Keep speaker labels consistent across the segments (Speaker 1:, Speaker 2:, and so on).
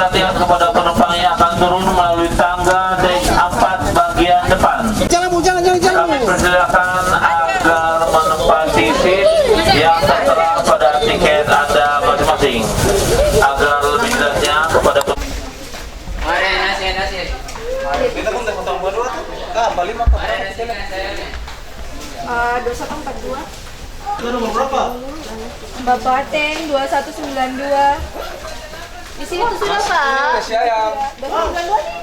Speaker 1: perhatian kepada penumpang yang akan turun melalui tangga dek 4 bagian depan. Kami persilakan agar menempati seat yang tertera pada tiket Anda masing-masing. Agar lebih jelasnya kepada
Speaker 2: Kita pun potong berdua tuh. Balik mah apa?
Speaker 3: 2142.
Speaker 2: Nomor berapa?
Speaker 3: Bapak Ateng 2192. Di sini tuh sudah Pak.
Speaker 2: Sayang.
Speaker 3: 2192.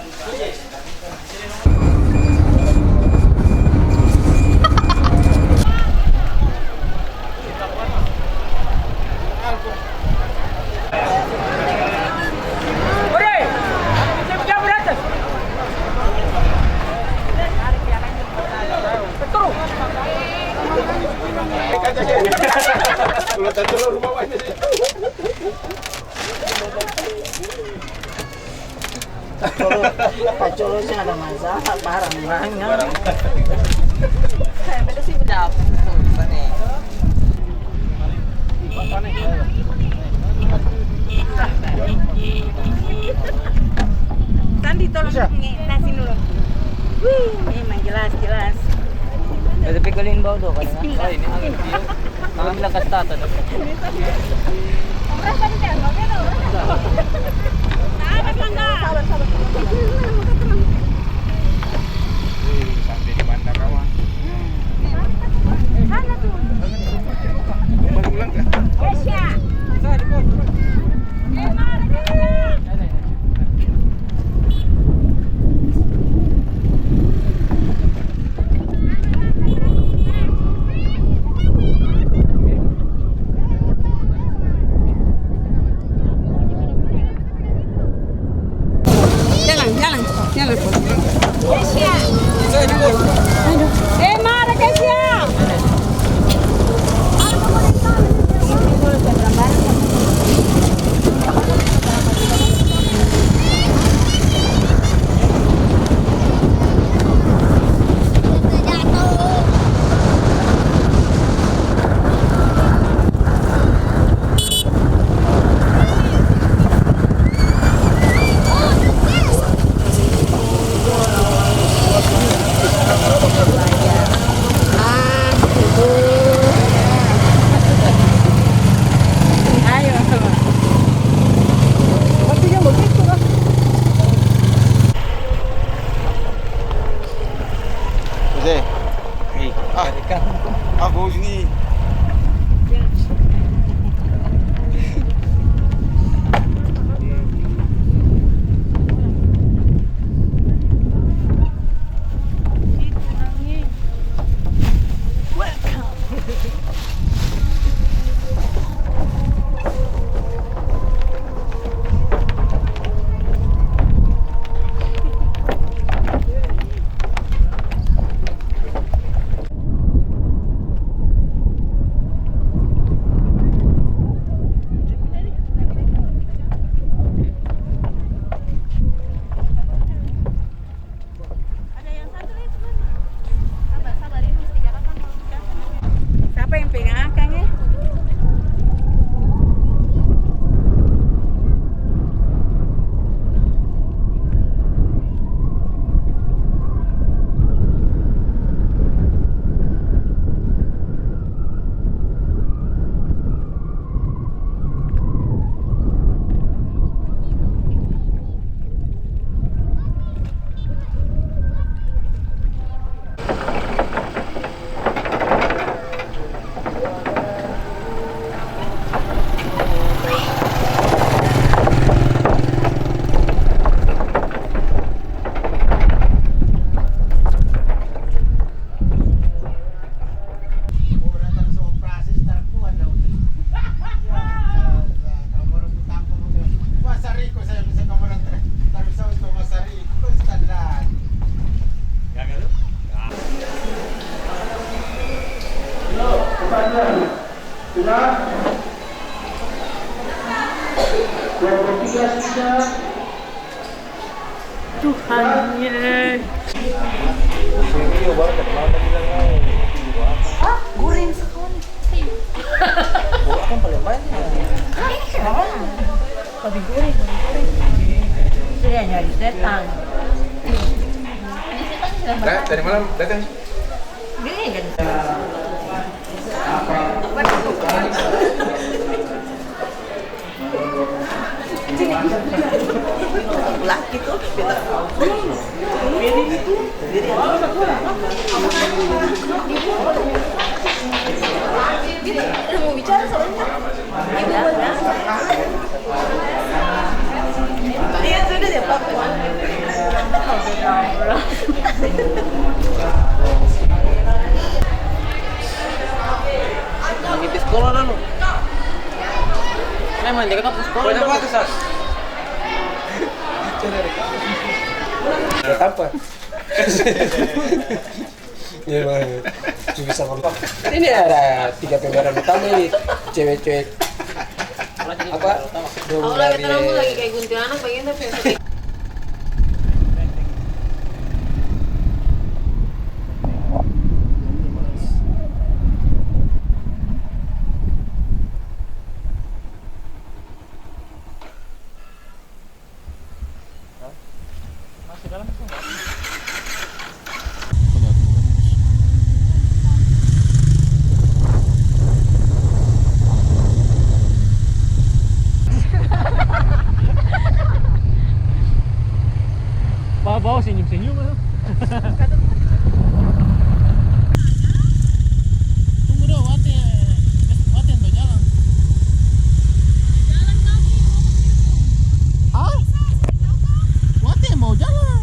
Speaker 4: Pak Colosnya ada masalah barang banyak.
Speaker 3: Saya betul sih benar. Sandi tolong nasi dulu. Wih, memang jelas.
Speaker 4: Tapi kalian bawa tuh kan? Oh ini angin dia. Angin bilang kasih tata.
Speaker 3: Sabar.
Speaker 2: Sampai di mana kawan?
Speaker 3: Sana tuh.
Speaker 2: Ulang ke?
Speaker 3: Asia.
Speaker 2: Aku sini.
Speaker 3: Tuhannya. Goreng sekali.
Speaker 4: Buat kan paling banyak.
Speaker 3: Tapi goreng.
Speaker 2: Tadi malam datang.
Speaker 3: Dia kan. Laki tuh. Udah mau bicara soalnya. Iya sudah deh Pak.
Speaker 4: Di sekolah dulu. Memang dia kan sekolah.
Speaker 2: Banyak banget Sas. Apa?
Speaker 5: Ya banget. Bisa ngomong. Ini ada 3 pemeran utama ini, cewek-cewek. Apa?
Speaker 3: Aku lagi terlalu lagi kayak kuntilanak pengen tapi
Speaker 4: Bawa senyum-senyum lah. Tunggu dong, wate yang jalan. Jalan kaki. Ah? Wate mau jalan.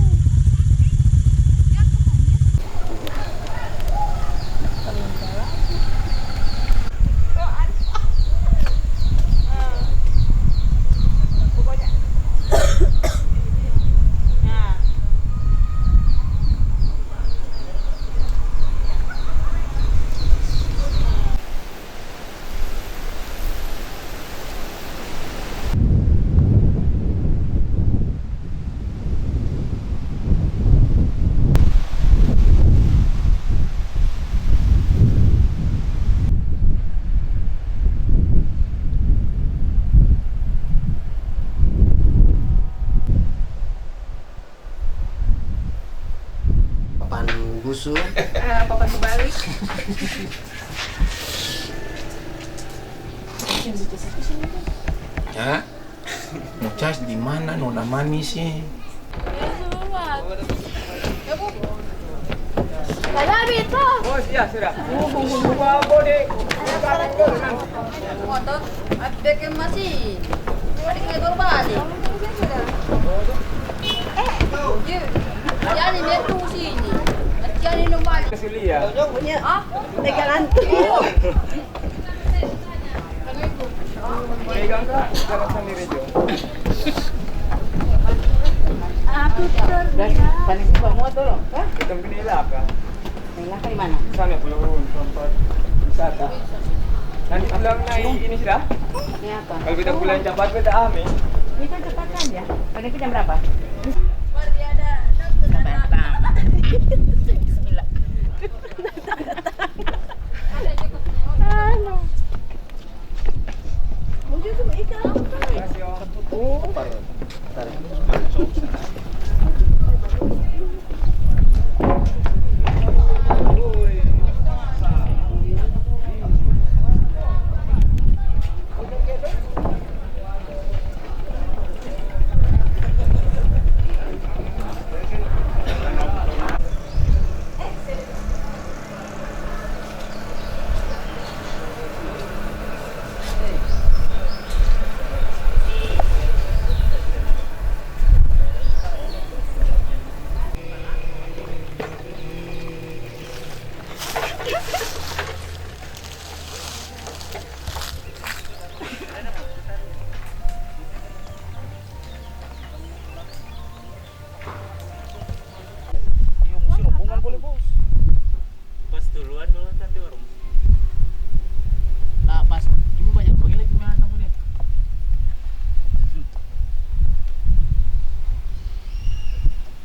Speaker 5: Papan busuk.
Speaker 3: papan kebalik.
Speaker 5: Ya. Mau cas di mana Nona Manis sih?
Speaker 3: Ada itu.
Speaker 2: Oh iya sudah.
Speaker 3: Motor, ada ke mesin. Ada ke berbalik. Jadi dia tunggu sini. Jadi nomor.
Speaker 2: Kesilia.
Speaker 3: Punya ah, tegalan tuh.
Speaker 2: Pegang Kak, jangan sendiri Jo.
Speaker 3: Aku
Speaker 4: Paling gua mau tolong.
Speaker 2: Kita begini lah Kak.
Speaker 3: Nela di mana?
Speaker 2: Sana belum tempat wisata. Nanti pulang naik ini sudah.
Speaker 3: Ini apa?
Speaker 2: Kalau kita pulang cepat kita amin.
Speaker 3: Ini kan cepat kan ya? Ini jam berapa?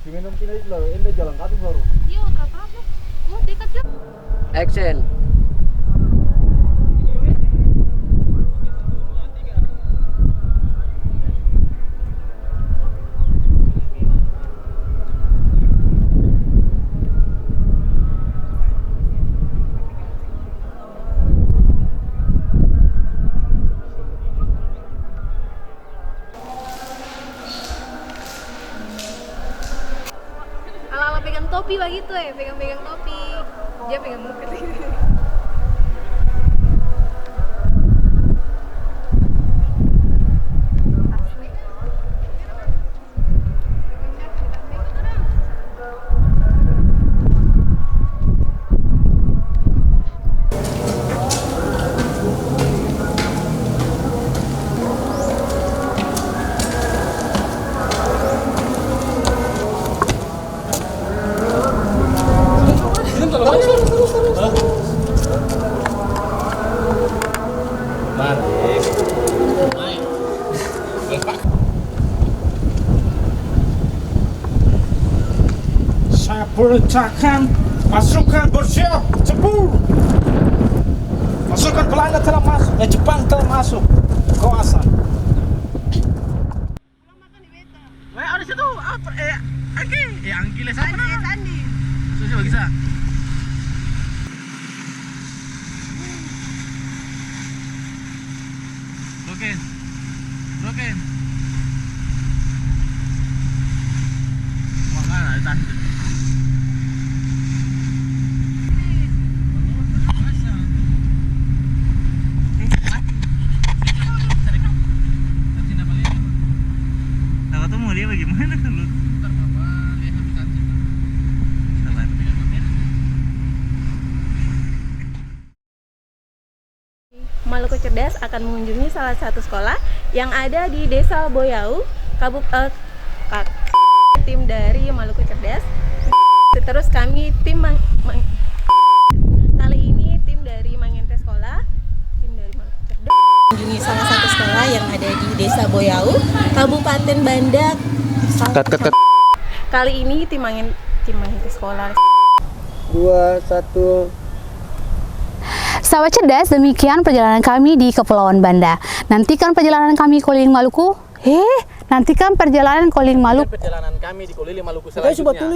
Speaker 2: Minum pindah itu lah, ini jalan kaki baru.
Speaker 3: Iya, terapa? Gua dekat ya.
Speaker 5: Action.
Speaker 3: topi begitu pegang-pegang topi. Dia pegang muka.
Speaker 2: Saya perintahkan pasukan bersiap tempur. Pasukan Belanda telah masuk, Jepang telah masuk kawasan. Ada situ apa? Anggil siapa nama? Sandi. Susah bisa. Broken. Mana ada tas? Mau dia bagaimana lu? Ntar mama lihat di kantin.
Speaker 3: Maluku Cerdas akan mengunjungi salah satu sekolah yang ada di Desa Boyau, tim dari Maluku Cerdas. Terus kami kali ini tim dari Mangente Sekolah, tim dari Maluku Cerdas mengunjungi salah satu sekolah yang ada di Desa Boyau, Kabupaten Banda. Kali ini tim Mangente Sekolah.
Speaker 5: 2, 1.
Speaker 6: Sahabat cerdas, demikian perjalanan kami di Kepulauan Banda. Nantikan perjalanan kami keliling Maluku. Nantikan perjalanan keliling Maluku.
Speaker 2: Perjalanan kami di keliling Maluku selanjutnya.